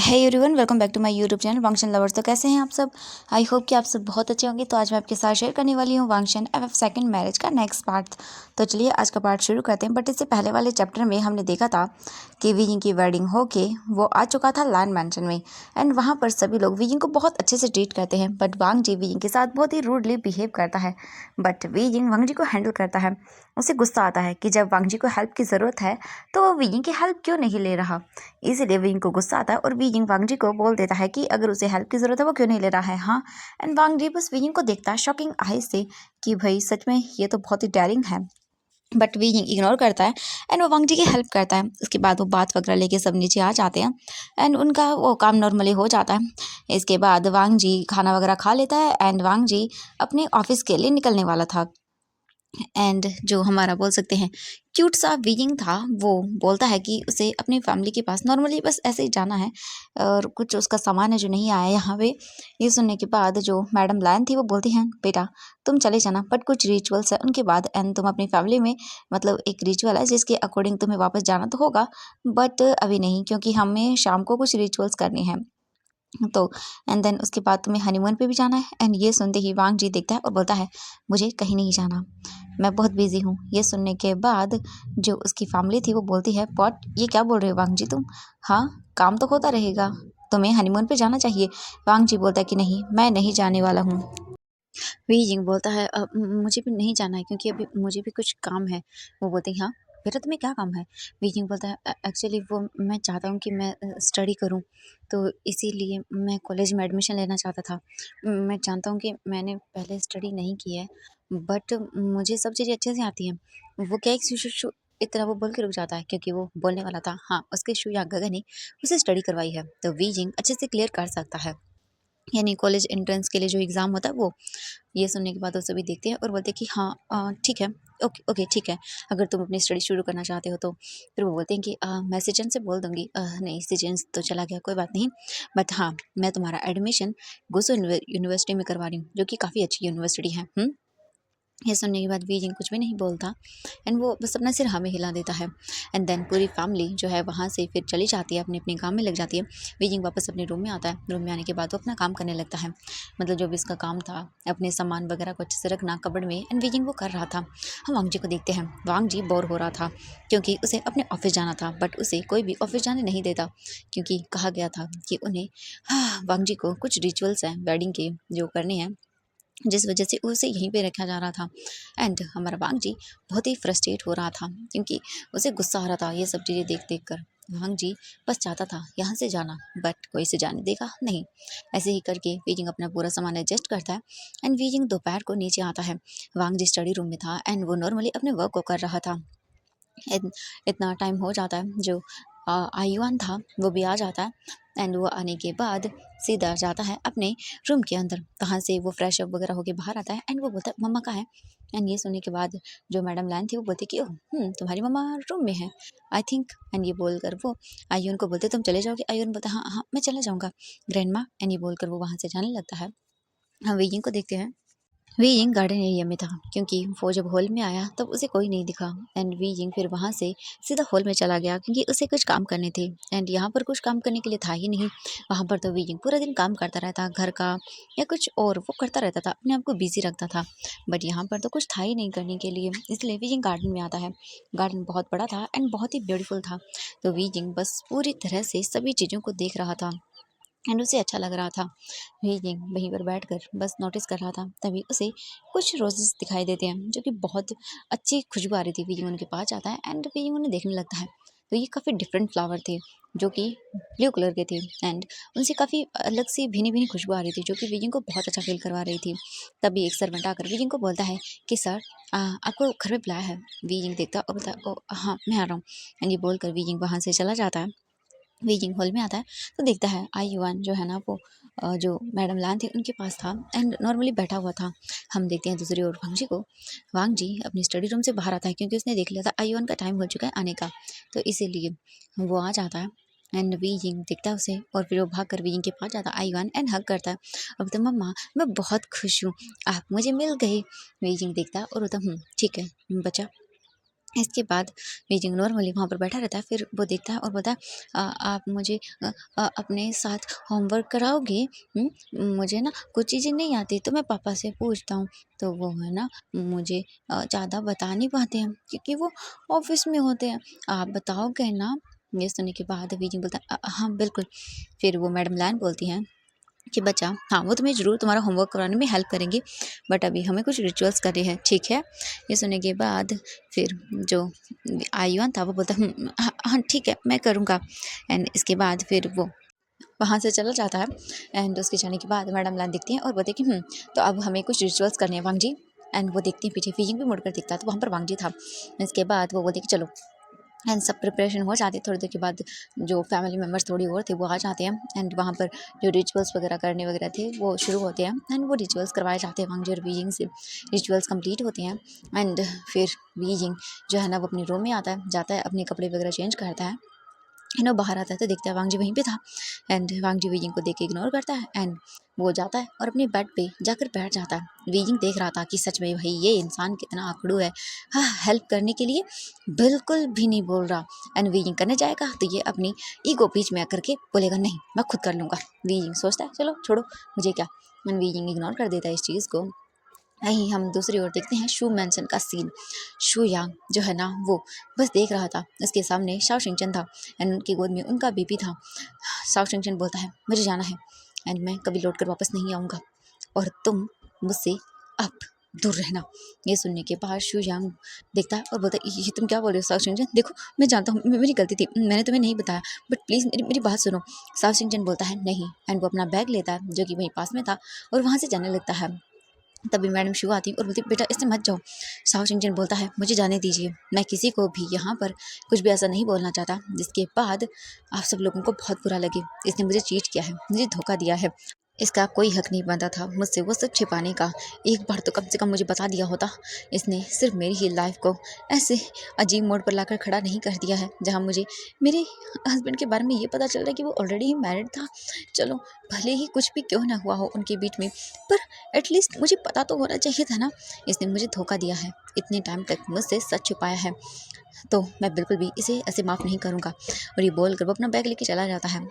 Hey everyone, welcome back to my YouTube channel Wangshan lovers. तो कैसे हैं आप सब? आई होप कि आप सब बहुत अच्छे होंगे। तो आज मैं आपके साथ शेयर करने वाली हूँ वांगशन एफ सेकंड मैरिज का नेक्स्ट पार्ट। तो चलिए आज का पार्ट शुरू करते हैं। बट इससे पहले वाले चैप्टर में हमने देखा था कि वीजिंग की वेडिंग होके वो आ चुका था लैंड मैंशन में, एंड वहाँ पर सभी लोग वीजिंग को बहुत अच्छे से ट्रीट करते हैं। बट वांग जी वीजिंग के साथ बहुत ही रूडली बिहेव करता है। बट वीजिंग वांग जी को हैंडल करता है। उसे गुस्सा आता है कि जब वांग जी को हेल्प की ज़रूरत है तो वो वीजिंग की हेल्प क्यों नहीं ले रहा। इसीलिए वीजिंग को गुस्सा आता है और वीजिंग वांग जी को बोल देता है कि अगर उसे हेल्प की ज़रूरत है वो क्यों नहीं ले रहा है। हाँ, एंड वांग जी बस वीजिंग को देखता है शॉकिंग आई से कि भाई सच में ये तो बहुत ही डेयरिंग है। बट वीजिंग इग्नोर करता है एंड वो वांग जी की हेल्प करता है। उसके बाद वो बात वगैरह लेके सब नीचे आ जाते हैं एंड उनका वो काम नॉर्मली हो जाता है। इसके बाद वांग जी खाना वगैरह खा लेता है एंड वांग जी अपने ऑफिस के लिए निकलने वाला था। एंड जो हमारा बोल सकते हैं क्यूट सा वीजिंग था, वो बोलता है कि उसे अपनी फैमिली के पास नॉर्मली बस ऐसे ही जाना है और कुछ उसका सामान है जो नहीं आया यहाँ पे। ये सुनने के बाद जो मैडम लायन थी वो बोलती हैं, बेटा तुम चले जाना, बट कुछ रिचुअल्स है उनके बाद एंड तुम अपनी फैमिली में, मतलब एक रिचुअल है जिसके अकॉर्डिंग तुम्हें वापस जाना तो होगा, बट अभी नहीं क्योंकि हमें शाम को कुछ रिचुअल्स करने हैं। तो एंड देन उसके बाद तुम्हें हनीमून पे भी जाना है। एंड ये सुनते ही वांग जी देखता है और बोलता है, मुझे कहीं नहीं जाना, मैं बहुत बिजी हूँ। ये सुनने के बाद जो उसकी फैमिली थी वो बोलती है, व्हाट, ये क्या बोल रहे हो वांग जी तुम? हाँ, काम तो होता रहेगा, तुम्हें हनीमून पे जाना चाहिए। वांग जी बोलता है कि नहीं, मैं नहीं जाने वाला हूँ। वीजिंग बोलता है, मुझे भी नहीं जाना है क्योंकि अभी मुझे भी कुछ काम है। वो बोलते हैं, हाँ बेटा तुम्हें क्या काम है? वीजिंग बोलता है, एक्चुअली वो मैं चाहता हूँ कि मैं स्टडी करूँ, तो इसीलिए मैं कॉलेज में एडमिशन लेना चाहता था। मैं जानता हूँ कि मैंने पहले स्टडी नहीं की है, बट मुझे सब चीज़ें अच्छे से आती हैं। वो क्या एक शू शू शू इतना वो बोल के रुक जाता है क्योंकि वो बोलने वाला था, हाँ उसके शू या गगन ने उसे स्टडी करवाई है तो वीजिंग अच्छे से क्लियर कर सकता है, यानी कॉलेज एंट्रेंस के लिए जो एग्ज़ाम होता है वो। ये सुनने के बाद वो सभी देखते हैं और बोलते हैं कि हाँ ठीक है, ओके ओके ठीक है, अगर तुम अपनी स्टडी शुरू करना चाहते हो तो। फिर वो बोलते हैं कि मैं सिजन से बोल दूंगी, नहीं सिजन तो चला गया, कोई बात नहीं, बट हाँ मैं तुम्हारा एडमिशन गुसो यूनिवर्सिटी में करवा रही हूँ जो कि काफ़ी अच्छी यूनिवर्सिटी है। ये सुनने के बाद वीजिंग कुछ भी नहीं बोलता एंड वो बस अपना सिर हमें हिला देता है। एंड देन पूरी फैमिली जो है वहाँ से फिर चली जाती है, अपने अपने काम में लग जाती है। वीजिंग वापस अपने रूम में आता है। रूम में आने के बाद वो अपना काम करने लगता है, मतलब जो भी इसका काम था अपने सामान वगैरह को अच्छे से रखना कबड़ में, एंड वीजिंग वो कर रहा था। हम वांग जी को देखते हैं। वांग जी बोर हो रहा था क्योंकि उसे अपने ऑफिस जाना था, बट उसे कोई भी ऑफिस जाने नहीं देता क्योंकि कहा गया था कि उन्हें वांग जी को कुछ रिचुअल्स हैं वेडिंग के जो करने हैं, जिस वजह से उसे यहीं पे रखा जा रहा था। एंड हमारा वांग जी बहुत ही फ्रस्ट्रेट हो रहा था क्योंकि उसे गुस्सा आ रहा था ये सब चीज़ें देख देख कर। वांग जी बस चाहता था यहाँ से जाना, बट कोई से जाने देगा नहीं। ऐसे ही करके वीजिंग अपना पूरा सामान एडजस्ट करता है एंड वीजिंग दोपहर को नीचे आता है। वांग जी स्टडी रूम में था एंड वो नॉर्मली अपने वर्क को कर रहा था। इतना टाइम हो जाता है, जो आयुआन था वो भी आ जाता है एंड वो आने के बाद सीधा जाता है अपने रूम के अंदर। वहाँ से वो फ्रेश अप वगैरह होके बाहर आता है एंड वो बोलता है, मम्मा कहाँ है? एंड ये सुनने के बाद जो मैडम लैन थी वो बोलती कि ओह तुम्हारी मम्मा रूम में है आई थिंक। एंड ये बोलकर वो आयुन को बोलते, तुम चले जाओगे? आयुन बोलता है, हाँ हाँ मैं चला जाऊँगा ग्रैंड माँ। एंड ये बोलकर वो वहाँ से जाने लगता है। हम वेइंग को देखते हैं। वीइंग गार्डन एरिया में था क्योंकि वो जब हॉल में आया तब उसे कोई नहीं दिखा। एंड वीइंग फिर वहाँ से सीधा हॉल में चला गया क्योंकि उसे कुछ काम करने थे एंड यहाँ पर कुछ काम करने के लिए था ही नहीं। वहाँ पर तो वीइंग पूरा दिन काम करता रहता घर का या कुछ और वो करता रहता था, अपने आप को बिजी रखता था। बट यहाँ पर तो कुछ था ही नहीं करने के लिए, इसलिए वीइंग गार्डन में आता है। गार्डन बहुत बड़ा था एंड बहुत ही ब्यूटीफुल था, तो वीइंग बस पूरी तरह से सभी चीज़ों को देख रहा था एंड उसे अच्छा लग रहा था। वीइंग वहीं पर बैठकर बस नोटिस कर रहा था, तभी उसे कुछ रोजेस दिखाई देते हैं जो कि बहुत अच्छी खुशबू आ रही थी। वीइंग उनके पास जाता है एंड वीइंग उन्हें देखने लगता है, तो ये काफ़ी डिफरेंट फ्लावर थे जो कि ब्लू कलर के थे एंड उनसे काफ़ी अलग सी भीनी भीनी खुशबू आ रही थी जो कि वीइंग को बहुत अच्छा फील करवा रही थी। तभी एक सर्वेंट आकर वीइंग को बोलता है कि सर आपको घर में बुलाया है। वीइंग देखता और बोलता है, ओ हाँ मैं आ रहा हूँ। एंड ये बोलकर वीइंग वहाँ से चला जाता है। वेजिंग हॉल में आता है तो देखता है आई युआन जो है ना वो जो मैडम लान थी उनके पास था एंड नॉर्मली बैठा हुआ था। हम देखते हैं दूसरी ओर वांग जी को। वांग जी अपनी स्टडी रूम से बाहर आता है क्योंकि उसने देख लिया था आई युआन का टाइम हो चुका है आने का, तो इसीलिए वो आ जाता है। एंड वीजिंग देखता है उसे और फिर वो भाग कर वीजिंग के पास जाता है आई युआन एंड हग करता है। अब तो मम्मा मैं बहुत खुश हूँ, आप मुझे मिल गए। वीजिंग देखता है और बोलता ठीक है बच्चा, इसके बाद बीजिंग नॉर्मली वहाँ पर बैठा रहता है। फिर वो देखता है और बोलता है, आप मुझे अपने साथ होमवर्क कराओगे? मुझे ना कुछ चीज़ें नहीं आती तो मैं पापा से पूछता हूँ, तो वो है ना मुझे ज़्यादा बता नहीं पाते हैं क्योंकि वो ऑफिस में होते हैं। आप बताओगे ना? ये सुनने के बाद बीजिंग बोलता है, हाँ बिल्कुल। फिर वो मैडम लैन बोलती हैं कि बच्चा, हाँ वो तुम्हें ज़रूर तुम्हारा होमवर्क कराने में हेल्प करेंगी, बट अभी हमें कुछ रिचुअल्स करने हैं, ठीक है? ये सुनने के बाद फिर जो आयुआन था वो बोलता, हाँ हाँ ठीक है मैं करूँगा। एंड इसके बाद फिर वो वहाँ से चला जाता है। एंड उसके जाने के बाद मैडम लान दिखती हैं और बोलते हैं कि तो अब हमें कुछ रिचुअल्स करने हैं वांग जी। एंड वो देखती हैं पीछे, फीजिंग भी मुड़कर दिखता है तो वहाँ पर वांग जी था। इसके बाद वो बोलते हैं कि चलो। एंड सब प्रिपरेशन हो जाती है। थोड़ी देर के बाद जो फैमिली मेम्बर्स थोड़ी और थे वो आ जाते हैं। एंड वहाँ पर जो रिचुअल्स वगैरह करने वगैरह थे वो शुरू होते हैं। एंड वो रिचुअल्स करवाए जाते हैं वांगजी और बीजिंग से। रिचुअल्स कंप्लीट होते हैं। एंड फिर बीजिंग जो है ना वो अपने रूम में आता है, जाता है, अपने कपड़े वगैरह चेंज करता है। एंड वो बाहर आता है तो देखता है वांगजी वहीं पे था। एंड वांगजी वीजिंग को देख के इग्नोर करता है। एंड वो जाता है और अपने बेड पे जाकर बैठ जाता है। वीजिंग देख रहा था कि सच में भाई ये इंसान कितना आकड़ू है, हाँ हेल्प करने के लिए बिल्कुल भी नहीं बोल रहा। एंड वीजिंग करने जाएगा तो ये अपनी ईगो बीच में आकर के बोलेगा नहीं मैं खुद कर लूँगा। वीजिंग सोचता है चलो छोड़ो मुझे क्या। एंड वीजिंग इग्नोर कर देता है इस चीज़ को। वहीं हम दूसरी ओर देखते हैं शू मैंसन का सीन। शू यांग जो है ना वो बस देख रहा था। उसके सामने शाओ शिंगचन था। एंड उनकी गोद में उनका बेबी था। शाओ शिंगचन बोलता है मुझे जाना है एंड मैं कभी लौट कर वापस नहीं आऊँगा और तुम मुझसे अब दूर रहना। ये सुनने के बाद शू यांग देखता है और बोलता है ये तुम क्या बोल रहे हो शाओ शिंगचन? देखो मैं जानता हूँ मेरी गलती थी, मैंने तुम्हें नहीं बताया, बट प्लीज़ मेरी मेरी बात सुनो। शाओ शिंगचन बोलता है नहीं। एंड वो अपना बैग लेता है जो कि वहीं पास में था और वहाँ से जाने लगता है। तभी मैडम शिव आती और बोलती बेटा इससे मत जाओ। साहु सिंचन बोलता है मुझे जाने दीजिए, मैं किसी को भी यहाँ पर कुछ भी ऐसा नहीं बोलना चाहता जिसके बाद आप सब लोगों को बहुत बुरा लगे। इसने मुझे चीट किया है, मुझे धोखा दिया है, इसका कोई हक नहीं बनता था मुझसे वो सब छिपाने का। एक बार तो कम से कम मुझे बता दिया होता। इसने सिर्फ मेरी ही लाइफ को ऐसे अजीब मोड़ पर लाकर खड़ा नहीं कर दिया है जहाँ मुझे मेरे हस्बैंड के बारे में ये पता चल रहा है कि वो ऑलरेडी ही मैरिड था। चलो भले ही कुछ भी क्यों ना हुआ हो उनके बीच में, पर एटलीस्ट मुझे पता तो होना चाहिए था ना। इसने मुझे धोखा दिया है, इतने टाइम तक मुझसे सच छुपाया है, तो मैं बिल्कुल भी इसे ऐसे माफ़ नहीं करूँगा। और ये बोल कर वो अपना बैग लेके चला जाता है।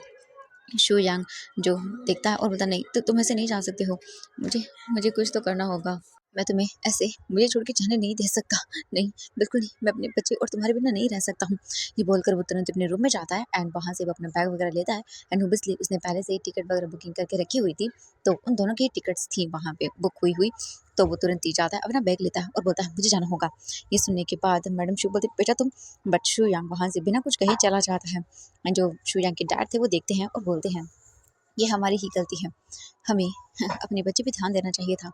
शू यांग जो देखता है और बोलता नहीं तो तुम ऐसे नहीं जा सकते हो, मुझे मुझे कुछ तो करना होगा, मैं तुम्हें ऐसे मुझे छोड़ के जाने नहीं दे सकता। नहीं बिल्कुल नहीं, मैं अपने बच्चे और तुम्हारे बिना नहीं रह सकता हूँ। ये बोलकर वो तुरंत अपने रूम में जाता है। एंड वहाँ से वो अपना बैग वगैरह लेता है। एंड ओबियसली उसने पहले से ही टिकट वगैरह बुकिंग करके रखी हुई थी, तो उन दोनों की टिकट्स थी वहाँ पे बुक हुई हुई। तो वो तुरंत ही जाता है, अपना बैग लेता है और बोलता है मुझे जाना होगा। ये सुनने के बाद मैडम शू बोलती बेटा तुम, बट शू यांग वहाँ से बिना कुछ कहे चला जाता है। एंड जो शू यांग के डैड थे वो देखते हैं और बोलते हैं ये हमारी ही गलती है, हमें अपने बच्चे पे ध्यान देना चाहिए था।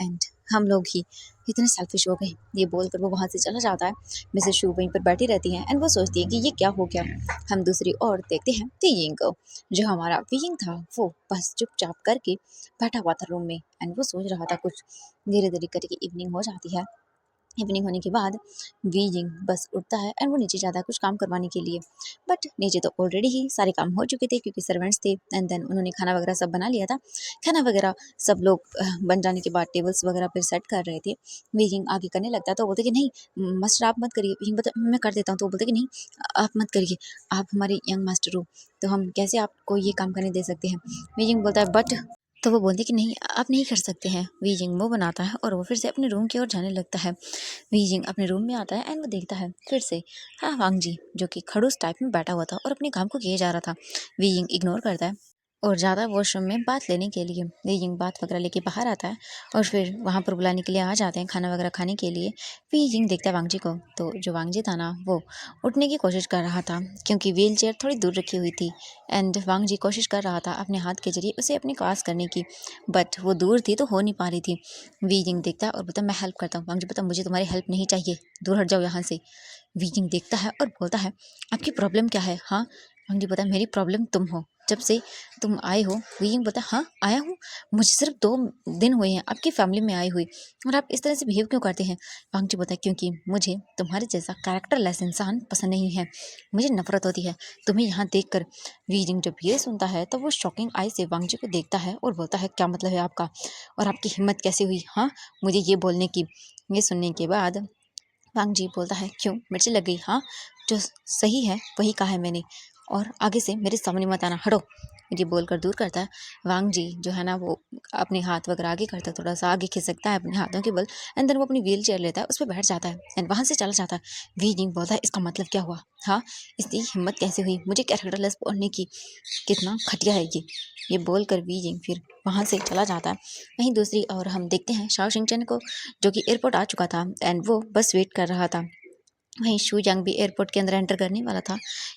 एंड हम लोग ही इतने सेल्फिश हो गए। ये बोलकर वो वहाँ से चला जाता है। मिसेस शू वहीं पर बैठी रहती हैं। एंड वो सोचती है कि ये क्या हो गया। हम दूसरी ओर देखते हैं तीयिंग को, जो हमारा वीइंग था वो बस चुपचाप करके बैठा हुआ था रूम में। एंड वो सोच रहा था कुछ। धीरे धीरे करके इवनिंग हो जाती है। इवनिंग होने के बाद वीजिंग बस उठता है एंड वो नीचे जाता है कुछ काम करवाने के लिए। बट नीचे तो ऑलरेडी ही सारे काम हो चुके थे क्योंकि सर्वेंट्स थे। एंड देन उन्होंने खाना वगैरह सब बना लिया था। खाना वगैरह सब लोग बन जाने के बाद टेबल्स वगैरह फिर सेट कर रहे थे। वीजिंग आगे करने लगता है तो वो बोलते कि नहीं मास्टर आप मत करिए। वीजिंग बता मैं कर देता हूँ, तो वो बोलते कि नहीं आप मत करिए, आप हमारे यंग मास्टर हो तो हम कैसे आपको ये काम करने दे सकते हैं। वीजिंग बोलता है बट, तो वो बोलती कि नहीं आप नहीं कर सकते हैं। वीजिंग मुंह बनाता है और वो फिर से अपने रूम की ओर जाने लगता है। वीजिंग अपने रूम में आता है एंड वो देखता है फिर से हाँ वांग जी जो कि खड़ूस टाइप में बैठा हुआ था और अपने काम को किए जा रहा था। वीजिंग इग्नोर करता है और ज़्यादा वॉशरूम में बात लेने के लिए। वीजिंग बात वगैरह लेके बाहर आता है और फिर वहाँ पर बुलाने के लिए आ जाते हैं खाना वगैरह खाने के लिए। वीजिंग देखता है वांग जी को, तो जो वांग जी था ना वो उठने की कोशिश कर रहा था क्योंकि व्हील चेयर थोड़ी दूर रखी हुई थी। एंड वांग जी कोशिश कर रहा था अपने हाथ के जरिए उसे अपने पास करने की, बट वो दूर थी तो हो नहीं पा रही थी। वीजिंग देखता है और बोलता मैं हेल्प करता हूँ। वांग जी बोलता मुझे तुम्हारी हेल्प नहीं चाहिए, दूर हट जाओ यहाँ से। वीजिंग देखता है और बोलता है आपकी प्रॉब्लम क्या है? हाँ वांग जी बोलता मेरी प्रॉब्लम तुम हो, जब से तुम आए हो। वीजिंग बोलता हाँ आया हूँ, मुझे सिर्फ 2 दिन हुए हैं आपकी फैमिली में आई हुई और आप इस तरह से बिहेव क्यों करते हैं। वांग जी बोलता है क्योंकि मुझे तुम्हारे जैसा कैरेक्टरलेस इंसान पसंद नहीं है, मुझे नफरत होती है तुम्हें यहाँ देखकर। वीजिंग जब ये सुनता है तो वो शॉकिंग आई से वांग जी को देखता है और बोलता है क्या मतलब है आपका, और आपकी हिम्मत कैसे हुई हाँ मुझे ये बोलने की। ये सुनने के बाद वांग जी बोलता है, क्यों मिर्ची लग गई? हाँ, जो सही है वही कहा है मैंने, और आगे से मेरे सामने मत आना, हटो। ये बोलकर दूर करता है। वांग जी जो है ना वो अपने हाथ वगैरह आगे करता है, थोड़ा सा आगे खिसकता है अपने हाथों के बल, एंड देन वो अपनी व्हील चेयर लेता है, उस पर बैठ जाता है एंड वहां से चला जाता है। वी जिंग बोलता है, इसका मतलब क्या हुआ? हाँ, इसकी हिम्मत कैसे हुई मुझे कैरेक्टरलेस बोलने की? कितना घटिया है ये बोलकर वी जिंग फिर वहां से चला जाता है। वहीं दूसरी ओर हम देखते हैं शाओ शिंगचन को, जो कि एयरपोर्ट आ चुका था एंड वो बस वेट कर रहा था। वहीं शू यंग भी एयरपोर्ट के अंदर एंटर करने वाला था,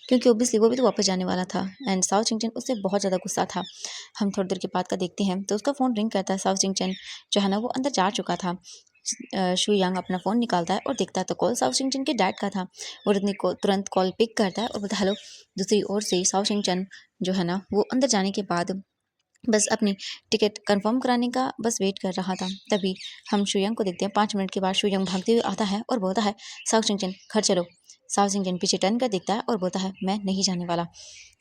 क्योंकि ऑब्वियसली वो भी तो वापस जाने वाला था एंड साओ चिंगचन उससे बहुत ज़्यादा गुस्सा था। हम थोड़ी देर के बाद का देखते हैं तो उसका फ़ोन रिंग करता है। साओ चिंगचन जो है ना वो अंदर जा चुका था। शू यंग अपना फ़ोन निकालता है और देखता है तो कॉल साओ चिंगचन के डैड का था, और इतनी तुरंत कॉल पिक करता है और बोलता है हेलो। दूसरी ओर से साओ चिंगचन जो है ना वो अंदर जाने के बाद बस अपनी टिकट कंफर्म कराने का बस वेट कर रहा था। तभी हम शुयंग को देखते हैं। 5 मिनट के बाद शुयंग भागते हुए आता है और बोलता है, साओ चिंगचन घर चलो। साओ चिंगचन पीछे टर्न कर देखता है और बोलता है, मैं नहीं जाने वाला।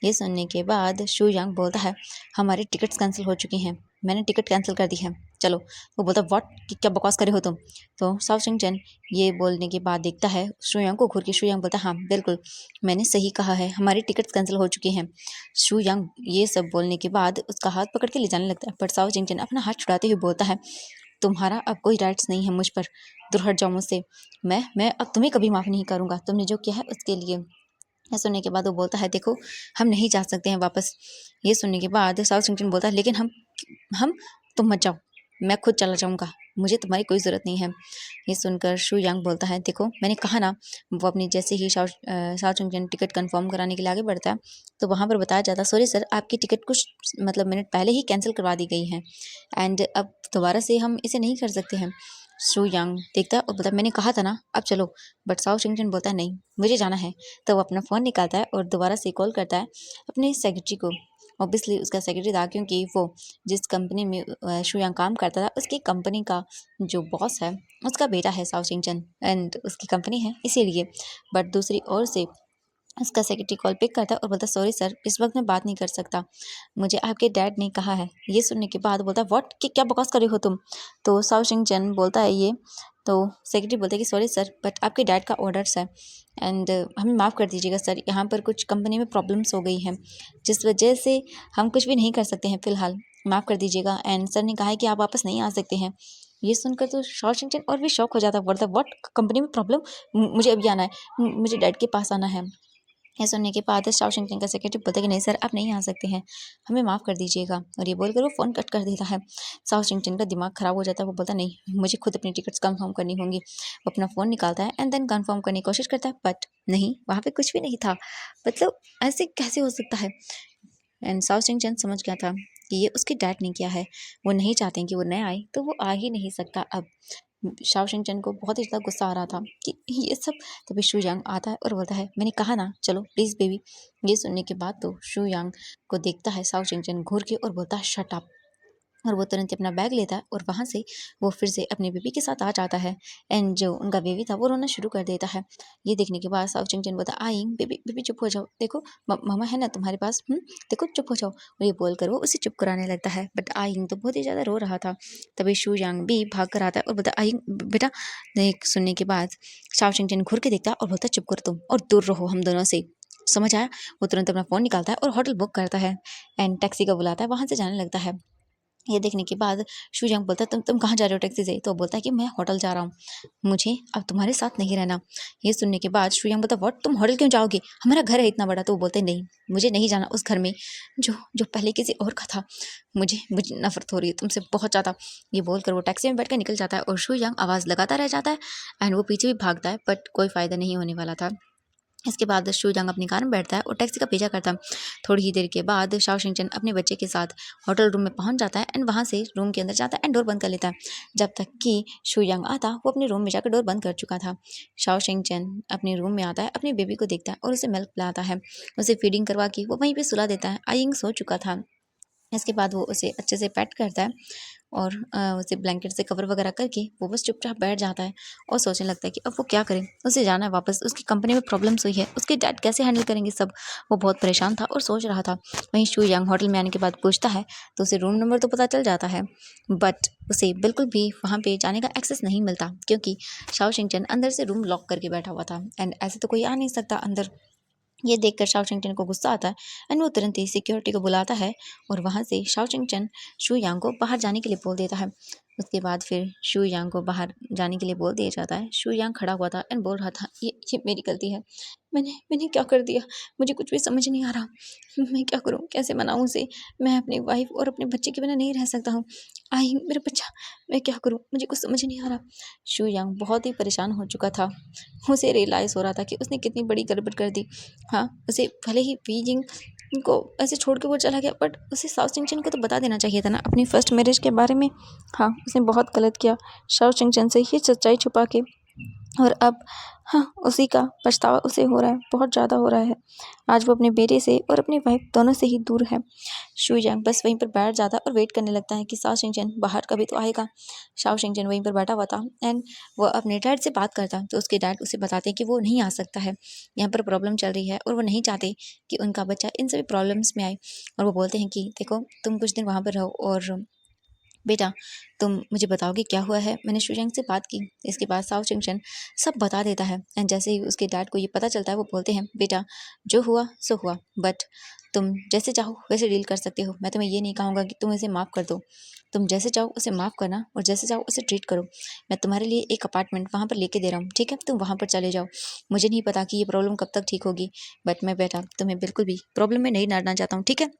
ये सुनने के बाद शुयंग बोलता है, हमारी टिकट्स कैंसिल हो चुकी हैं, मैंने टिकट कैंसिल कर दी है, चलो। वो बोलता, व्हाट, क्या बकवास करे हो तुम? तो साओ चिंगचन ये बोलने के बाद देखता है शुयंग को घूर के। शुयंग बोलता है, हाँ बिल्कुल, मैंने सही कहा है, हमारी टिकट्स कैंसिल हो चुकी हैं। शू यंग ये सब बोलने के बाद उसका हाथ पकड़ के ले जाने लगता है, पर साओ जिंगजन अपना हाथ छुड़ाते हुए बोलता है, तुम्हारा अब कोई राइट्स नहीं है मुझ पर, दूर हट जाओ मुझसे। मैं अब तुम्हें कभी माफ़ नहीं करूंगा, तुमने जो किया है उसके लिए। यह सुनने के बाद वो बोलता है, देखो हम नहीं जा सकते हैं वापस। ये सुनने के बाद साउथ सिंगटन बोलता है, लेकिन हम तुम मत जाओ, मैं खुद चला जाऊंगा, मुझे तुम्हारी कोई ज़रूरत नहीं है। ये सुनकर शू यांग बोलता है, देखो मैंने कहा ना। वो अपनी जैसे ही साउथ सिंगटन टिकट कंफर्म कराने के लिए आगे बढ़ता है तो वहाँ पर बताया जाता है, सॉरी सर, आपकी टिकट कुछ मतलब मिनट पहले ही कैंसिल करवा दी गई है एंड अब दोबारा से हम इसे नहीं कर सकते हैं। शू यांग देखता है और बोलता है, मैंने कहा था ना अब चलो। बट साउथ सिंगटन बोलता है, नहीं मुझे जाना है। तो वो अपना फ़ोन निकालता है और दोबारा से कॉल करता है अपने सेक्रेटरी को। ऑब्वियसली उसका सेक्रेटरी था, क्योंकि वो जिस कंपनी में शुयांग काम करता था उसकी कंपनी का जो बॉस है उसका बेटा है साओ चिंगचन, एंड उसकी कंपनी है इसीलिए। बट दूसरी ओर से उसका सेक्रेटरी कॉल पिक करता है और बोलता, सॉरी सर, इस वक्त मैं बात नहीं कर सकता, मुझे आपके डैड ने कहा है। ये सुनने के बाद बोलता, व्हाट, कि क्या बकवास कर रहे हो तुम? तो साओ चिंगचन बोलता है ये, तो सेक्रेटरी बोलता है कि सॉरी सर, बट आपके डैड का ऑर्डर्स है एंड हमें माफ़ कर दीजिएगा सर, यहाँ पर कुछ कंपनी में प्रॉब्लम्स हो गई हैं जिस वजह से हम कुछ भी नहीं कर सकते हैं फ़िलहाल, माफ़ कर दीजिएगा। एंड सर ने कहा है कि आप वापस नहीं आ सकते हैं। ये सुनकर तो साओ चिंगचन और भी शॉक हो जाता है, बोलता, व्हाट, कंपनी में प्रॉब्लम? मुझे अभी आना है, मुझे डैड के पास आना है। ये सुनने के बाद साओ चिंगचन का सेक्रेटरी बोलता है कि नहीं सर, आप नहीं आ सकते हैं, हमें माफ़ कर दीजिएगा। और ये बोलकर वो फ़ोन कट कर देता है। साओ चिंगचन का दिमाग ख़राब हो जाता है, वो बोलता, नहीं मुझे खुद अपनी टिकट्स कंफर्म करनी होंगी। वो अपना फ़ोन निकालता है एंड देन कंफर्म करने की कोशिश करता है, बट नहीं, वहाँ पे कुछ भी नहीं था। मतलब ऐसे कैसे हो सकता है? एंड साओ चिंगचन समझ गया था कि ये उसके डैड ने किया है, वो नहीं चाहते हैं कि वो नया आए, तो वो आ ही नहीं सकता अब। शाओ शिंगचन को बहुत ही ज़्यादा गुस्सा आ रहा था कि ये सब। तभी शू यांग आता है और बोलता है, मैंने कहा ना चलो प्लीज़ बेबी। ये सुनने के बाद तो शू यांग को देखता है साओ शिंगचन घूर के और बोलता है, शट अप। और वो तुरंत ही अपना बैग लेता है और वहाँ से वो फिर से अपने बेबी के साथ आ जाता है एंड जो उनका बेबी था वो रोना शुरू कर देता है। ये देखने के बाद साओ चिंगचन बोलता, आई बेबी, बेबी चुप हो जाओ, देखो मामा है ना तुम्हारे पास, देखो चुप हो जाओ। और ये बोलकर वो उसे चुप कराने लगता है, बट आइंग तो बहुत ही ज़्यादा रो रहा था। तभी शू यांग भी भाग कर आता है और बोलता, आइंग बेटा। देख सुनने के बाद साओ चिंगचन घूर के देखता है और बोलता, चुप कर तुम और दूर रहो हम दोनों से, समझ आया? वो तुरंत अपना फ़ोन निकालता है और होटल बुक करता है एंड टैक्सी का बुलाता है, वहाँ से जाने लगता है। ये देखने के बाद शू यांग बोलता है, तुम कहाँ जा रहे हो टैक्सी से? तो बोलता है कि मैं होटल जा रहा हूँ, मुझे अब तुम्हारे साथ नहीं रहना। ये सुनने के बाद शू यांग बोलता, व्हाट, तुम होटल क्यों जाओगे, हमारा घर है इतना बड़ा। तो वो बोलते, नहीं मुझे नहीं जाना उस घर में जो जो पहले किसी और का था, मुझे मुझे नफरत हो रही है तुमसे बहुत ज़्यादा। ये बोलकर वो टैक्सी में बैठ कर निकल जाता है और शू यांग आवाज़ लगाता रह जाता है एंड वो पीछे भी भागता है, बट कोई फ़ायदा नहीं होने वाला था। इसके बाद शू यांग अपनी कार में बैठता है और टैक्सी का पीछा करता है। थोड़ी ही देर के बाद शाओ शिंगचन अपने बच्चे के साथ होटल रूम में पहुंच जाता है एंड वहां से रूम के अंदर जाता है एंड डोर बंद कर लेता है। जब तक कि शू यांग आता वो अपने रूम में जाकर डोर बंद कर चुका था। शाओ शिंगचन अपने रूम में आता है, अपने बेबी को देखता है और उसे मिल्क पिलाता है, उसे फीडिंग करवा के वो वहीं पर सुला देता है। आइंग सो चुका था। इसके बाद वो उसे अच्छे से पेट करता है और उसे ब्लैंकेट से कवर वगैरह करके वो बस चुपचाप बैठ जाता है और सोचने लगता है कि अब वो क्या करे। उसे जाना है वापस, उसकी कंपनी में प्रॉब्लम्स हुई है, उसके डैड कैसे हैंडल करेंगे सब। वो बहुत परेशान था और सोच रहा था। वहीं शू यांग होटल में आने के बाद पूछता है तो उसे रूम नंबर तो पता चल जाता है, बट उसे बिल्कुल भी वहाँ पे जाने का एक्सेस नहीं मिलता क्योंकि शाओ शिंगचन अंदर से रूम लॉक करके बैठा हुआ था एंड ऐसे तो कोई आ नहीं सकता अंदर। ये देखकर शाओ चिंगचन को गुस्सा आता है एंड वो तुरंत ही सिक्योरिटी को बुलाता है और वहाँ से शाओ चिंगचन शू यांग को बाहर जाने के लिए बोल देता है। उसके बाद फिर शू यांग को बाहर जाने के लिए बोल दिया जाता है। शू यांग खड़ा हुआ था एंड बोल रहा था ये मेरी गलती है, मैंने मैंने क्या कर दिया, मुझे कुछ भी समझ नहीं आ रहा, मैं क्या करूँ, कैसे मनाऊँ उसे, मैं अपनी वाइफ और अपने बच्चे के बिना नहीं रह सकता हूँ। आई मेरा बच्चा, मैं क्या करूँ, मुझे कुछ समझ नहीं आ रहा। शू यांग बहुत ही परेशान हो चुका था। उसे रियलाइज़ हो रहा था कि उसने कितनी बड़ी गड़बड़ कर दी। हाँ, उसे भले ही बीजिंग को ऐसे छोड़ के वो चला गया, बट उसे साओ चिंगचन को तो बता देना चाहिए था ना अपनी फर्स्ट मैरिज के बारे में। हाँ, उसने बहुत गलत किया साओ चिंगचन से ये सच्चाई छुपा के। और अब हाँ, उसी का पछतावा उसे हो रहा है, बहुत ज़्यादा हो रहा है। आज वो अपने बेटे से और अपनी वाइफ दोनों से ही दूर है। शू यांग बस वहीं पर बैठ जाता है और वेट करने लगता है कि शाओ शिंगचन बाहर कभी तो आएगा। शाओ शिंगचन वहीं पर बैठा हुआ था एंड वो अपने डैड से बात करता है तो उसके डैड उसे बताते हैं कि वो नहीं आ सकता है, यहाँ पर प्रॉब्लम चल रही है और वो नहीं चाहते कि उनका बच्चा इन सभी प्रॉब्लम्स में आए। और वो बोलते हैं कि देखो तुम कुछ दिन वहाँ पर रहो और बेटा तुम मुझे बताओगे क्या हुआ है। मैंने शुयांग से बात की। इसके बाद साओ चिंगचन सब बता देता है एंड जैसे ही उसके डैड को ये पता चलता है वो बोलते हैं बेटा जो हुआ सो हुआ, बट तुम जैसे चाहो वैसे डील कर सकते हो। मैं तुम्हें ये नहीं कहूँगा कि तुम इसे माफ़ कर दो, तुम जैसे चाहो उसे माफ़ करना और जैसे चाहो उसे ट्रीट करो। मैं तुम्हारे लिए एक अपार्टमेंट वहाँ पर लेके दे रहा हूँ, ठीक है, तुम वहाँ पर चले जाओ। मुझे नहीं पता कि ये प्रॉब्लम कब तक ठीक होगी, बट मैं बेटा तुम्हें बिल्कुल भी प्रॉब्लम में नहीं डालना चाहता हूँ, ठीक है।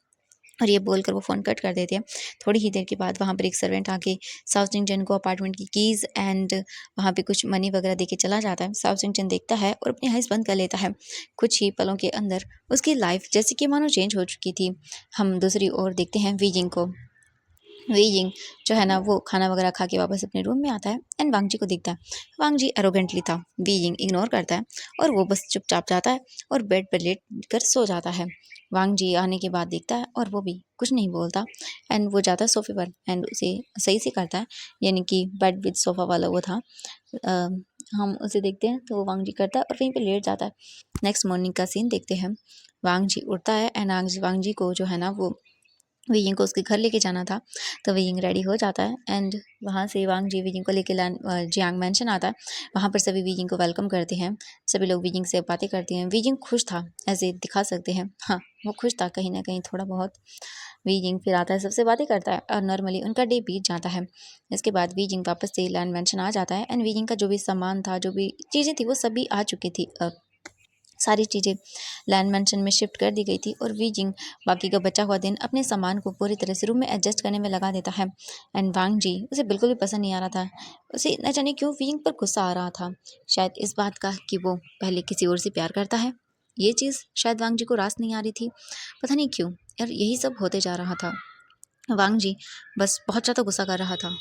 और ये बोलकर वो फ़ोन कट कर देते हैं। थोड़ी ही देर के बाद वहाँ पर एक सर्वेंट आके साओ चिंगचन को अपार्टमेंट की कीज़ एंड वहाँ पे कुछ मनी वगैरह देके चला जाता है। साओ चिंगचन देखता है और अपनी आइज़ बंद कर लेता है। कुछ ही पलों के अंदर उसकी लाइफ जैसे कि मानो चेंज हो चुकी थी। हम दूसरी ओर देखते हैं वीजिंग को। वीजिंग जो है ना वो खाना वगैरह खा के वापस अपने रूम में आता है एंड वांगजी को दिखता है। वांगजी एरोगेंटली था, वीजिंग इग्नोर करता है और वो बस चुपचाप जाता है और बेड पर लेट कर सो जाता है। वांगजी आने के बाद देखता है और वो भी कुछ नहीं बोलता एंड वो जाता है सोफे पर एंड उसे सही से करता है, यानी कि बेड विद सोफा वाला वो था। अ, हम उसे देखते हैं तो वो वांगजी करता है और वहीं पे लेट जाता है। नेक्स्ट मॉर्निंग का सीन देखते हैं। वांगजी उठता है एंड वांगजी को जो है ना वो वियिंग को उसके घर लेके जाना था। तो वियिंग रेडी हो जाता है एंड वहाँ से वांग जी वियिंग को लेके जियांग मैंशन आता है। वहाँ पर सभी वियिंग को वेलकम करते हैं। सभी लोग वियिंग से बातें करते हैं। वियिंग खुश था, ऐसे दिखा सकते हैं। हाँ, वो खुश था कहीं न कहीं थोड़ा बहुत। वियिंग फिर आता है, सबसे बातें करता है और नॉर्मली उनका डे बीत जाता है। इसके बाद वियिंग वापस से लैंड मैंशन आ जाता है एंड वियिंग का जो भी सामान था, जो भी चीज़ें थी वो सभी आ चुकी थी। सारी चीज़ें लैंड मैंशन में शिफ्ट कर दी गई थी और वीजिंग बाकी का बचा हुआ दिन अपने सामान को पूरी तरह से रूम में एडजस्ट करने में लगा देता है। एंड वांग जी उसे बिल्कुल भी पसंद नहीं आ रहा था। उसे न जाने क्यों वीजिंग पर गुस्सा आ रहा था, शायद इस बात का कि वो पहले किसी और से प्यार करता है। ये चीज़ शायद वांग जी को रास नहीं आ रही थी, पता नहीं क्यों यार, यही सब होते जा रहा था। वांग जी बस बहुत ज़्यादा गुस्सा कर रहा था।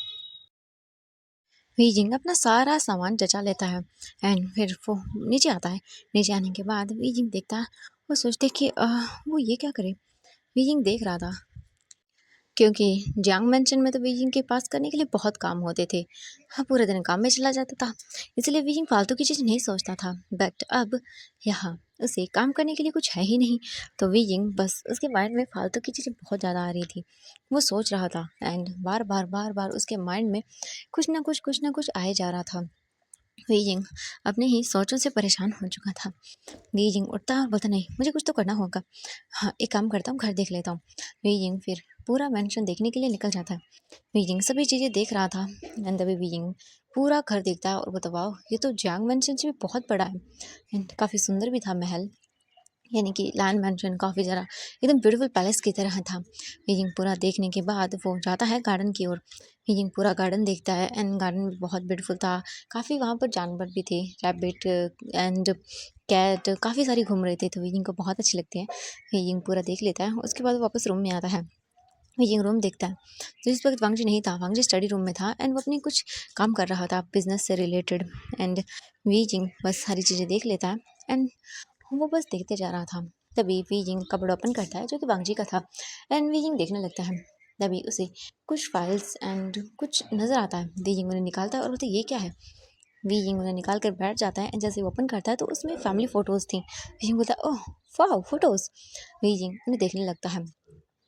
बीजिंग अपना सारा सामान जचा लेता है एंड फिर वो नीचे आता है। नीचे आने के बाद बीजिंग देखता है, वो सोचते कि वो ये क्या करे। बीजिंग देख रहा था क्योंकि जियांग मेंशन में तो बीजिंग के पास करने के लिए बहुत काम होते थे। हाँ, पूरे दिन काम में चला जाता था, इसलिए बीजिंग फालतू की चीज़ नहीं सोचता था। बट अब यहाँ उसे काम करने के लिए कुछ है ही नहीं, तो बीजिंग बस उसके माइंड में फालतू की चीज़ें बहुत ज़्यादा आ रही थी। वो सोच रहा था एंड बार बार उसके माइंड में कुछ ना कुछ आए जा रहा था। बीजिंग अपने ही सोचों से परेशान हो चुका था। बीजिंग उठता है और बोलता नहीं, मुझे कुछ तो करना होगा। हाँ, एक काम करता हूँ, घर देख लेता हूँ। बीजिंग फिर पूरा मेंशन देखने के लिए निकल जाता है। बीजिंग सभी चीज़ें देख रहा था एंड तभी बीजिंग पूरा घर देखता है और बोलता वाह, ये तो जियांग मेंशन से भी बहुत बड़ा है एंड काफ़ी सुंदर भी था महल, यानी कि लैंड मैंशन काफ़ी ज़रा एकदम ब्यूटीफुल पैलेस की तरह था। बीजिंग पूरा देखने के बाद वो जाता है गार्डन की ओर। बीजिंग पूरा गार्डन देखता है एंड गार्डन भी बहुत ब्यूटीफुल था। काफ़ी वहाँ पर जानवर भी थे, रैबिट एंड कैट काफ़ी सारी घूम रहे थे, तो बीजिंग को बहुत अच्छे लगते हैं। बीजिंग पूरा देख लेता है, उसके बाद वो वापस रूम में आता है। बीजिंग रूम देखता है तो इस वक्त वांगजी नहीं था, वांगजी स्टडी रूम में था एंड वो अपनी कुछ काम कर रहा था बिजनेस से रिलेटेड। एंड बीजिंग बस सारी चीज़ें देख लेता है एंड वो बस देखते जा रहा था। तभी वीजिंग कपड़ा ओपन करता है जो कि वांगजी का था एंड वीजिंग देखने लगता है। तभी उसे कुछ फाइल्स एंड कुछ नज़र आता है। वीजिंग उन्हें निकालता है और बोलता है ये क्या है। वीजिंग उन्हें निकाल कर बैठ जाता है एंड जैसे वो ओपन करता है तो उसमें फैमिली फ़ोटोज़ थी। वीजिंग बोलता है ओह वाओ फ़ोटोज़। वीजिंग उन्हें देखने लगता है।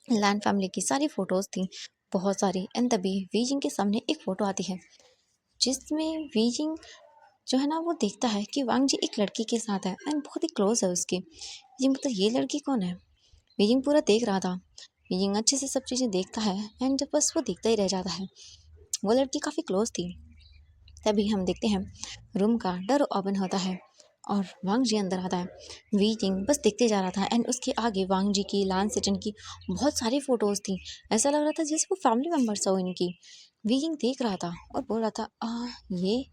लैन फैमिली की सारी फ़ोटोज़ थी, बहुत सारी। एंड तभी वीजिंग के सामने एक फ़ोटो आती है जिसमें वीजिंग जो है ना वो देखता है कि वांग जी एक लड़की के साथ है एंड बहुत ही क्लोज है उसके। वीजिंग मतलब ये लड़की कौन है। वीजिंग पूरा देख रहा था। वीजिंग अच्छे से सब चीज़ें देखता है एंड बस वो देखता ही रह जाता है। वो लड़की काफ़ी क्लोज थी। तभी हम देखते हैं रूम का डोर ओपन होता है और वांग जी अंदर आता है। वीजिंग बस देखते जा रहा था एंड उसके आगे वांग जी की, लान सेचन की बहुत सारी फोटोज थी। ऐसा लग रहा था जैसे वो फैमिली मेम्बर्स हो इनकी। वीजिंग देख रहा था और बोल रहा था ये,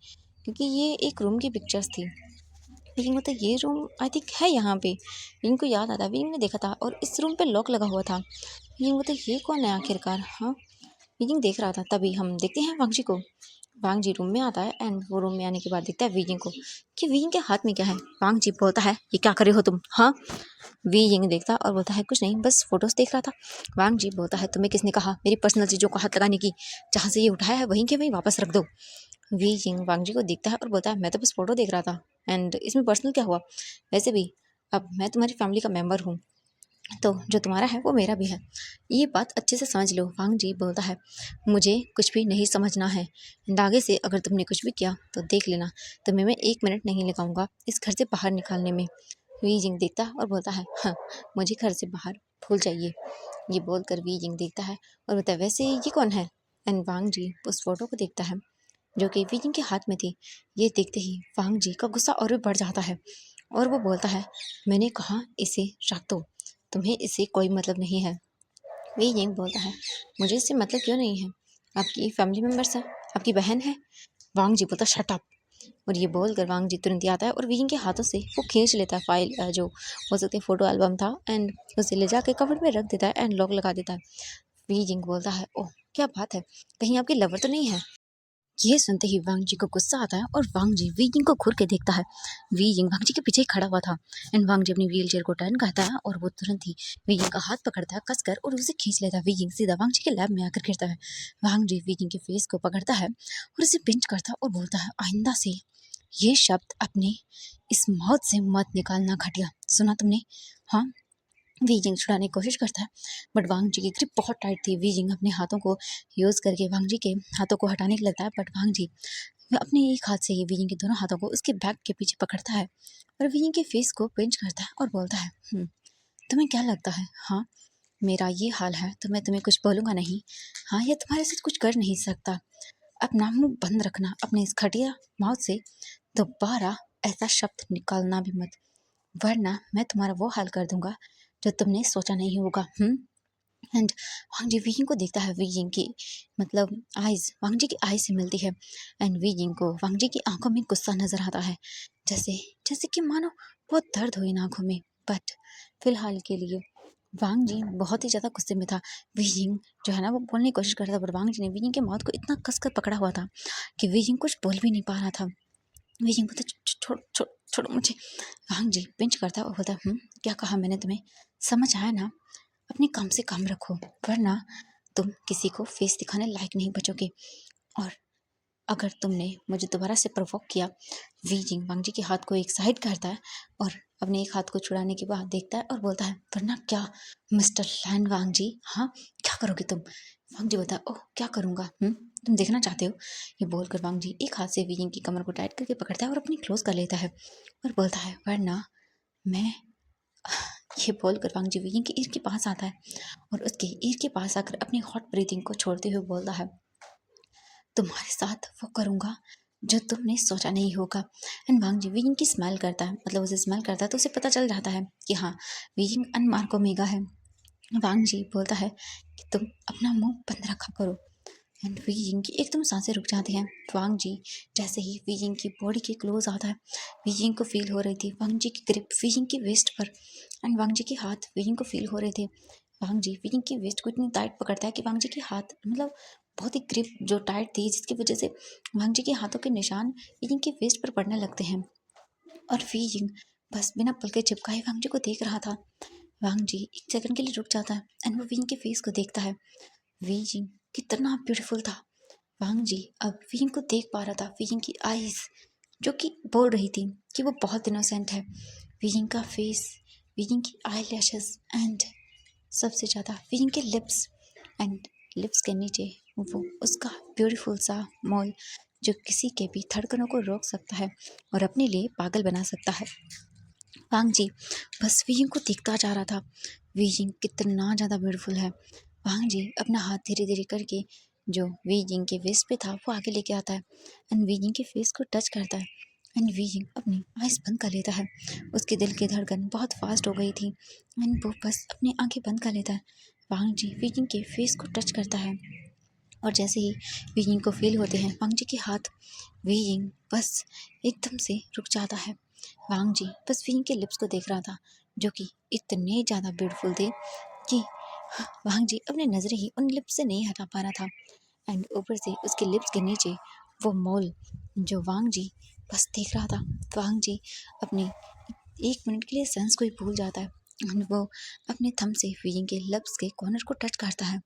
क्योंकि ये एक रूम की पिक्चर्स थी। लेकिन मतलब ये रूम आई थिंक है यहाँ पे। इनको याद आता, विंग ने देखा था और इस रूम पे लॉक लगा हुआ था। विंग मतलब ये कौन है आखिरकार। हाँ, विंग देख रहा था। तभी हम देखते हैं वांग जी को। वांग जी रूम में आता है एंड वो रूम में आने के बाद देखता है वीजिंग को कि वीजिंग के हाथ में क्या है। वांग जी बोलता है ये क्या कर रहे हो तुम। हाँ, वीजिंग देखता और बोलता है कुछ नहीं, बस फोटोज देख रहा था। वांग जी बोलता है तुम्हें किसने कहा मेरी पर्सनल चीज़ों को हाथ लगाने की। जहाँ से ये उठाया है वहीं के वहीं वापस रख दो। वीजिंग वांग जी को देखता है और बोलता है मैं तो बस फोटो देख रहा था एंड इसमें पर्सनल क्या हुआ। वैसे भी अब मैं तुम्हारी फैमिली का मेंबर हूँ तो जो तुम्हारा है वो मेरा भी है। ये बात अच्छे से समझ लो। वांग जी बोलता है मुझे कुछ भी नहीं समझना है एंड आगे से अगर तुमने कुछ भी किया तो देख लेना, तुम्हें मैं 1 मिनट नहीं लगाऊंगा इस घर से बाहर निकालने में। वीजिंग देखता है और बोलता है हाँ, मुझे घर से बाहर भूल जाइए। ये बोलकर वीजिंग देखता है और बोलता है वैसे ये कौन है। एंड वांग जी उस फोटो को देखता है जो कि वीजिंग के हाथ में थी। ये देखते ही वांग जी का गुस्सा और भी बढ़ जाता है और वो बोलता है मैंने कहा इसे रख दो, तुम्हें इससे कोई मतलब नहीं है। वीजिंग बोलता है मुझे इससे मतलब क्यों नहीं है, आपकी फैमिली मेम्बर्स है, आपकी बहन है। वांग जी बोलता शट अप। और ये बोलकर वांग जी तुरंत ही आता है और वीजिंग के हाथों से वो खींच लेता है फाइल, जो हो सकते हैं फोटो एल्बम था, एंड उसे ले जाके कवर्ड में रख देता है एंड लॉक लगा देता है। वीजिंग बोलता है ओह क्या बात है, कहीं आपकी लवर तो नहीं है। ये सुनते ही वांग जी को गुस्सा आता है और वांग जी वीजिंग को घूर के देखता है। वीजिंग वांग जी के पीछे ही खड़ा हुआ था एंड वांग जी अपनी व्हील चेयर को टर्न करता है और वो तुरंत ही वीजिंग का हाथ पकड़ता है कसकर और उसे खींच लेता है। वीजिंग सीधा वांग जी के लैब में आकर गिरता है। वांग जी वीजिंग के फेस को पकड़ता है और उसे पिंच करता है और बोलता है आइंदा से ये शब्द अपने इस माउथ से मत निकालना घटिया, सुना तुमने। हाँ, वीजिंग छुड़ाने की कोशिश करता है बट वांग जी की ग्रिप बहुत टाइट थी। वीजिंग अपने हाथों को यूज़ करके वांग जी के हाथों को हटाने के लगता है बट वांग जी वह अपने एक हाथ से ही वीजिंग के दोनों हाथों को उसके बैक के पीछे पकड़ता है और वीजिंग के फेस को पिंच करता है और बोलता है तुम्हें क्या लगता है, हाँ मेरा ये हाल है तो मैं तुम्हें कुछ बोलूँगा नहीं। हाँ, ये तुम्हारे साथ कुछ कर नहीं सकता। अपना मुंह बंद रखना अपने इस घटिया माउथ से, दोबारा ऐसा शब्द निकालना भी मत, वरना मैं तुम्हारा वो हाल कर दूंगा जो तुमने सोचा नहीं होगा। एंड वांग जी वीजिंग को देखता है। वीजिंग की मतलब आइज वांग जी की आइज से मिलती है एंड वीजिंग को वांग जी की आंखों में गुस्सा नजर आता है, जैसे जैसे कि मानो बहुत दर्द हो इन आंखों में। बट फिलहाल के लिए वांग जी बहुत ही ज़्यादा गुस्से में था। वीजिंग जो है ना वो बोलने की कोशिश कर रहा था बट वांग जी ने वीजिंग के माउथ को इतना कसकर पकड़ा हुआ था कि वीजिंग कुछ बोल भी नहीं पा रहा था। वीजिंग बोलता छोड़ छोड़ छोड़ो मुझे। वांग जी पिंच करता है और बोलता क्या कहा मैंने तुम्हें, समझ आया ना, अपने काम से काम रखो वरना तुम किसी को फेस दिखाने लायक नहीं बचोगे। और अगर तुमने मुझे दोबारा से प्रवोक किया। वीजिंग वांग जी के हाथ को एक साइड करता है और अपने एक हाथ को छुड़ाने के बाद देखता है और बोलता है वरना क्या मिस्टर लैंड वांग जी, हाँ क्या करोगे तुम। वांग जी बोलता है ओह क्या करूँगा, तुम देखना चाहते हो। ये बोलकर वांग जी एक हाथ से वीजिंग की कमर को टाइट करके पकड़ता है और अपनी क्लोज कर लेता है और बोलता है वरना मैं। ये बोलकर वांग जी वीजिंग की ईर के पास आता है और उसके ईर के पास आकर अपनी हॉट ब्रीथिंग को छोड़ते हुए बोलता है तुम्हारे साथ वो करूँगा जो तुमने सोचा नहीं होगा। एंड वांग जी वीजिंग की स्मेल करता है, मतलब उसे स्मेल करता है तो उसे पता चल जाता है कि हाँ वीजिंग अनमार्को मेगा है। वांग जी बोलता है कि तुम अपना मुंह बंद रखा करो। एंड वीजिंग की एकदम सांसें रुक जाती हैं। वांग जी जैसे ही वीजिंग की बॉडी के क्लोज आता है, वीजिंग को फील हो रही थी वांग जी की ग्रिप वीजिंग की वेस्ट पर एंड वांग जी के हाथ वीजिंग को फील हो रहे थे। वांग जी वीजिंग की वेस्ट को इतनी टाइट पकड़ता है कि वांग जी के हाथ मतलब बहुत ही ग्रिप जो टाइट थी जिसकी वजह से वांग जी के हाथों के निशान वीजिंग की वेस्ट पर पड़ने लगते हैं। और वीजिंग बस बिना पलके चिपकाए वांग जी को देख रहा था। वांग जी एक सेकंड के लिए रुक जाता है एंड वो वीजिंग के फेस को देखता है। वीजिंग कितना ब्यूटीफुल था। वांग जी अब वीजिंग को देख पा रहा था। वीजिंग की आईज जो कि बोल रही थी कि वो बहुत इनोसेंट है। वीजिंग का फेस, वीजिंग की आई लैशेस एंड सबसे ज़्यादा वीजिंग के लिप्स एंड लिप्स के नीचे वो उसका ब्यूटीफुल सा मॉल जो किसी के भी धड़कनों को रोक सकता है और अपने लिए पागल बना सकता है। वांग जी बस वीजिंग को देखता जा रहा था। वीजिंग कितना ज़्यादा ब्यूटीफुल है। वांग जी अपना हाथ धीरे धीरे करके जो वीजिंग के वेस्ट पे था वो आगे लेके आता है एंड वीजिंग के फेस को टच करता है एंड वीजिंग अपनी आइज बंद कर लेता है। उसके दिल की धड़कन बहुत फास्ट हो गई थी एंड वो बस अपनी आंखें बंद कर लेता है। वांग जी वीजिंग के फेस को टच करता है और जैसे ही वीजिंग को फील होते हैं वांग जी के हाथ, वीजिंग बस एकदम से रुक जाता है। वांग जी बस वीजिंग के लिप्स को देख रहा था जो कि इतने ज़्यादा ब्यूटीफुल थे कि वांग जी अपनी नज़रें ही उन लिप्स से नहीं हटा पा रहा था एंड ऊपर से उसके लिप्स के नीचे वो मॉल जो वांग जी बस देख रहा था। वांग जी अपने 1 मिनट के लिए सेंस को ही भूल जाता है एंड वो अपने थंब से वीजिंग के लिप्स के कॉर्नर को टच करता है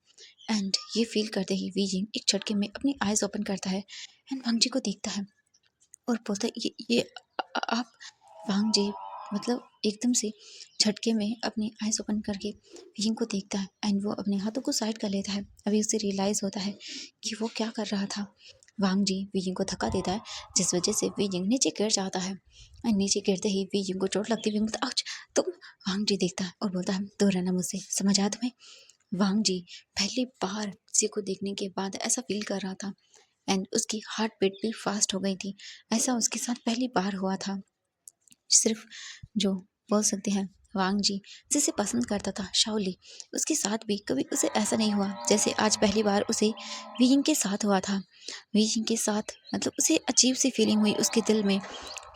एंड ये फील करते ही वीजिंग एक झटके में अपनी आइज ओपन करता है एंड वांग जी को देखता है और बोलता है ये आप। वांग जी मतलब एकदम से झटके में अपनी आइज ओपन करके वीजिंग को देखता है एंड वो अपने हाथों को साइड कर लेता है। अभी उसे रियलाइज़ होता है कि वो क्या कर रहा था। वांग जी वीजिंग को धक्का देता है जिस वजह से वीजिंग नीचे गिर जाता है एंड नीचे गिरते ही वीजिंग को चोट लगती हुई बोलता आउच तुम। वांग जी देखता है और बोलता है दूर रहना मुझसे, समझ आया तुम्हें। वांग जी पहली बार किसी को देखने के बाद ऐसा फील कर रहा था एंड उसकी हार्ट बीट भी फास्ट हो गई थी। ऐसा उसके साथ पहली बार हुआ था। सिर्फ जो बोल सकते हैं वांग जी जिसे पसंद करता था शाओली, उसके साथ भी कभी उसे ऐसा नहीं हुआ जैसे आज पहली बार उसे वीजिंग के साथ हुआ था। वीजिंग के साथ मतलब उसे अजीब सी फीलिंग हुई उसके दिल में,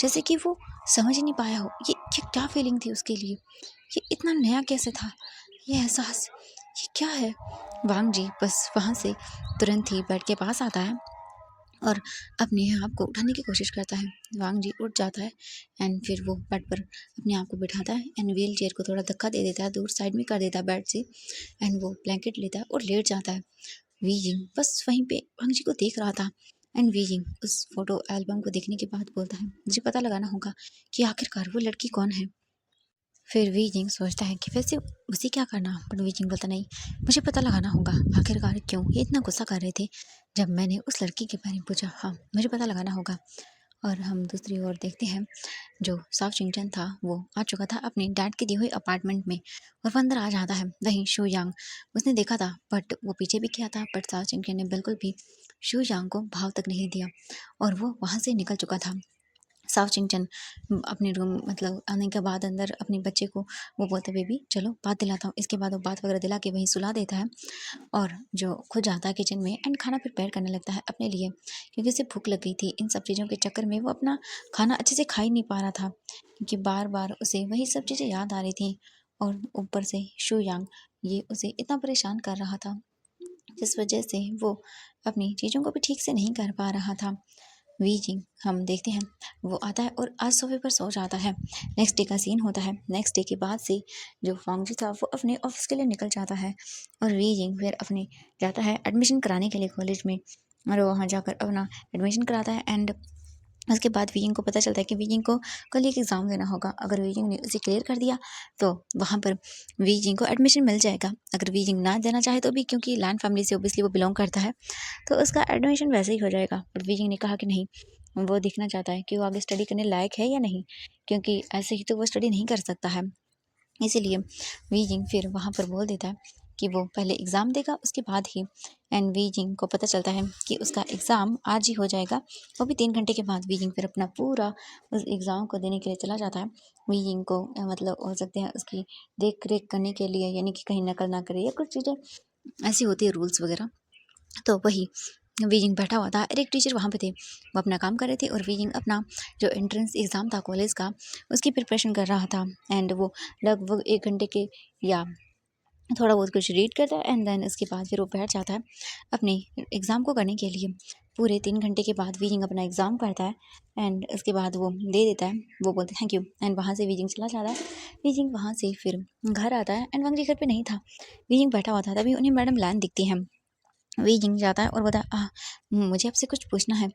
जैसे कि वो समझ ही नहीं पाया हो ये क्या फीलिंग थी उसके लिए। ये इतना नया कैसे था ये एहसास, ये क्या है। वांग जी बस वहाँ से तुरंत ही बेड के पास आता है और अपने आप को उठाने की कोशिश करता है। वांग जी उठ जाता है एंड फिर वो बेड पर अपने आप को बिठाता है एंड व्हील चेयर को थोड़ा धक्का दे देता है, दूर साइड में कर देता है बेड से एंड वो ब्लैंकेट लेता है और लेट जाता है। वीजिंग बस वहीं पे वांग जी को देख रहा था एंड वीजिंग उस फोटो एल्बम को देखने के बाद बोलता है मुझे पता लगाना होगा कि आखिरकार वो लड़की कौन है। फिर वीजिंग सोचता है कि वैसे उसे क्या करना, बट वीजिंग बोलता नहीं, मुझे पता लगाना होगा आखिरकार क्यों ये इतना गुस्सा कर रहे थे जब मैंने उस लड़की के बारे में पूछा। हाँ मुझे पता लगाना होगा। और हम दूसरी ओर देखते हैं जो साफ चिंचन था वो आ चुका था अपने डैड के दिए हुए अपार्टमेंट में और वो अंदर आ जाता है। वहीं शू यांग उसने देखा था बट वो पीछे भी किया था बट साफ चिंचन ने बिल्कुल भी शू यांग को भाव तक नहीं दिया और वो वहाँ से निकल चुका था। साफ चिंचन अपने रूम मतलब आने के बाद अंदर अपने बच्चे को वो बोलता है बेबी चलो बात दिलाता हूँ। इसके बाद वो बात वगैरह दिला के वहीं सुला देता है और जो खुद जाता है किचन में एंड खाना प्रिपेयर करने लगता है अपने लिए, क्योंकि उसे भूख लग गई थी। इन सब चीज़ों के चक्कर में वो अपना खाना अच्छे से खा ही नहीं पा रहा था क्योंकि बार बार उसे वही सब चीज़ें याद आ रही थी और ऊपर से शू यांग ये उसे इतना परेशान कर रहा था जिस वजह से वो अपनी चीज़ों को भी ठीक से नहीं कर पा रहा था। वीजिंग हम देखते हैं वो आता है और आज सोफे पर सो जाता है। नेक्स्ट डे का सीन होता है। नेक्स्ट डे के बाद से जो वांगजी था वो अपने ऑफिस के लिए निकल जाता है और वीजिंग फिर अपने जाता है एडमिशन कराने के लिए कॉलेज में और वो वहाँ जाकर अपना एडमिशन कराता है एंड उसके बाद वीजिंग को पता चलता है कि वीजिंग को कल एक एग्ज़ाम देना होगा। अगर वीजिंग ने उसे क्लियर कर दिया तो वहाँ पर वीजिंग को एडमिशन मिल जाएगा। अगर वीजिंग ना देना चाहे तो भी क्योंकि लैंड फैमिली से ओबियसली वो बिलोंग करता है तो उसका एडमिशन वैसे ही हो जाएगा। बट वीजिंग ने कहा कि नहीं, वो देखना चाहता है कि वो आगे स्टडी करने लायक है या नहीं, क्योंकि ऐसे ही तो वो स्टडी नहीं कर सकता है। इसीलिए वीजिंग फिर वहाँ पर बोल देता है कि वो पहले एग्ज़ाम देगा उसके बाद ही। एंड वीजिंग को पता चलता है कि उसका एग्ज़ाम आज ही हो जाएगा, वो भी 3 घंटे के बाद। वीजिंग फिर अपना पूरा उस एग्ज़ाम को देने के लिए चला जाता है। वीजिंग को मतलब हो सकते हैं उसकी देख रेख करने के लिए, यानी कि कहीं नकल ना करे या कुछ चीज़ें ऐसी होती है रूल्स वगैरह। तो वही वीजिंग बैठा हुआ था और एक टीचर वहाँ पे थे, वो अपना काम कर रहे थे और वीजिंग अपना जो एंट्रेंस एग्ज़ाम था कॉलेज का उसकी प्रिपरेशन कर रहा था। एंड वो लगभग 1 घंटे के या थोड़ा बहुत कुछ रीड करता है एंड देन उसके बाद फिर वो बैठ जाता है अपने एग्ज़ाम को करने के लिए। पूरे 3 घंटे के बाद वीजिंग अपना एग्ज़ाम करता है एंड उसके बाद वो दे देता है, वो बोलते हैं थैंक यू एंड वहाँ से वीजिंग चला जाता है। वीजिंग वहाँ से फिर घर आता है एंड वंग जी घर पे नहीं था, वीजिंग बैठा हुआ था। तभी उन्हें मैडम लैन दिखती है वी जिंग जाता है और मुझे आपसे कुछ पूछना है।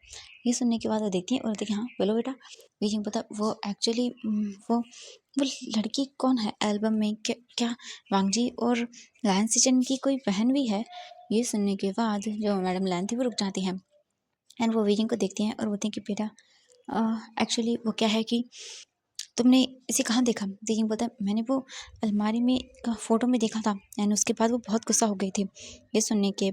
ये सुनने के बाद वो देखती है और देखिए हाँ बोलो बेटा। वी जिंग बोलता वो एक्चुअली वो लड़की कौन है एल्बम में, क्या क्या वांगजी और लैन सिचन की कोई बहन भी है। ये सुनने के बाद जो मैडम लैन थी वो रुक जाती हैं एंड वो वी जिंग को देखती हैं और बोलती हैं कि बेटा एक्चुअली वो क्या है कि तुमने इसे कहाँ देखा। वी जिंग बोलता है मैंने वो अलमारी में फ़ोटो में देखा था एंड उसके बाद वो बहुत गुस्सा हो गई थी। ये सुनने के